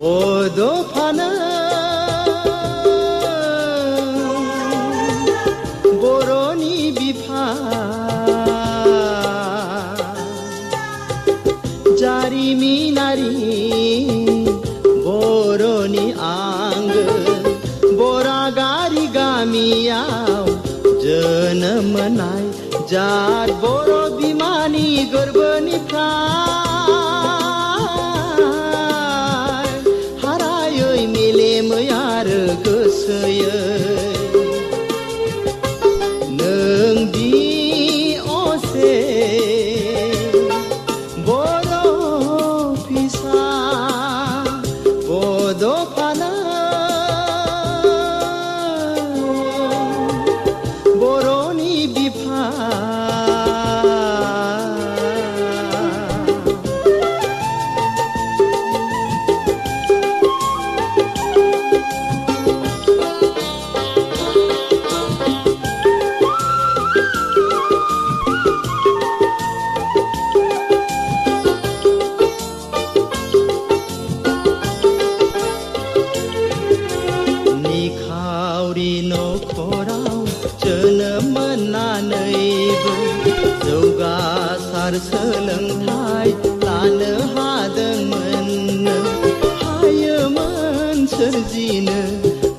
दफानो बर'नि बिफा जारिमिनारि बर'नि आंगो बरागारि गामियाव जोनोम मोननाय जात बर' बिमानि गोरबोनिफ्राय हारायै मेलेमै आरो गोसोयै नों दि असे बर' फिसा बड'फानो बर'नि बिफा निखावरि नखराव जोनोम मोननानैबो जौगासार सोलोंथाइ लानो हादोंमोन हायोमोन सोरजिनो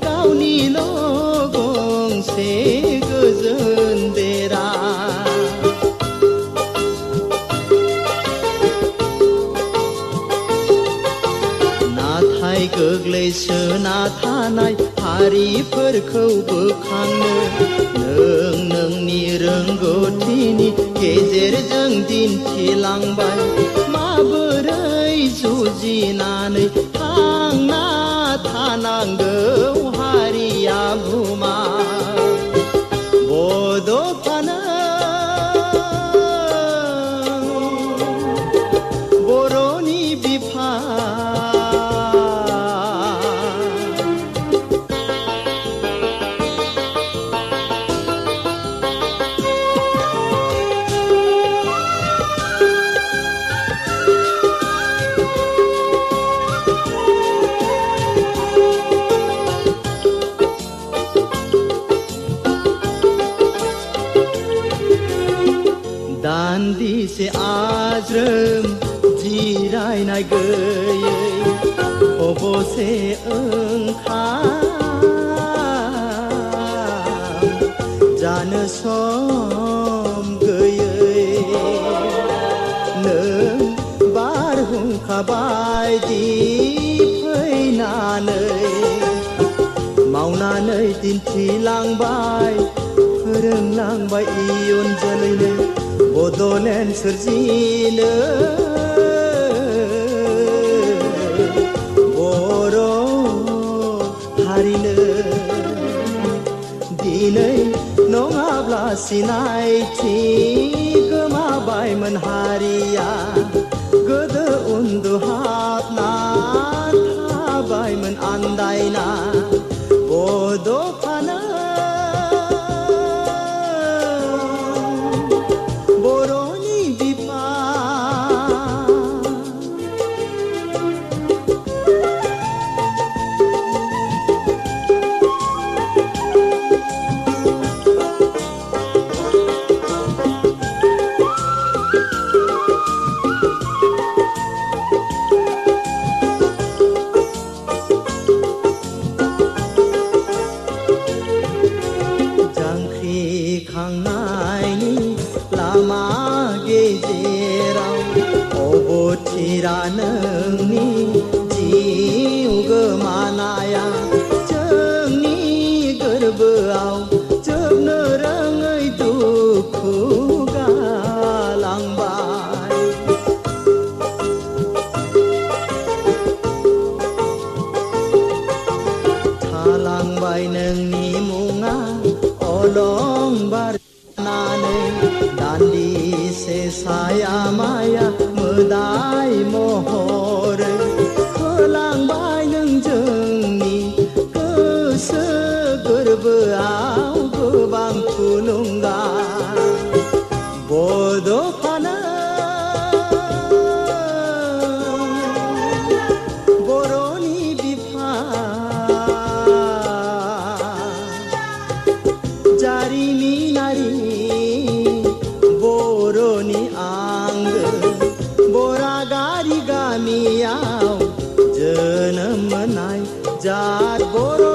गावनिल' गंसे गोजोन देरा नाथाय गोग्लैसोना थानाय हारिफोरखौ बोखांनो नों नोंनि रोंगौथिनि गेजेरजों दिन्थिलांबाय माबोरै जुजिनानै थांना थानांगौ हारिया बुमा बड'फानो बर'नि बिफा दान्दिसे आज्रोम जिरायनाय गैयै खबसे ओंखाम जानो सम गैयै नों बारहुंखा बायदि फैनानै मावनानै दिन्थिलांबाय फोरोंलांबाय इयुन जोलैनो बड'लेण्ड सोरजिनो बर' हारिनो दिनै नङाब्ला सिनायथि गोमाबायमोन हारिया गोदो उन्दुहाबना थाबायमोन आन्दायना बड'फानो बर'नि बिफा जांख्रिखांनायनि लामा गेजेराव अबथिरा नोंनि जिउ गोमानाया जोंनि गोरबोआव जोबनो रोङै दुखु गालांबाय थालांबाय नोंनि मुङा अलंबार जानानै दान्दिसे साया माया मोदाय महरै होलांबाय नों जोंनि गोसो गोरबोआव गोबां थुलुंगा बड'फानो बर'नि जात बर'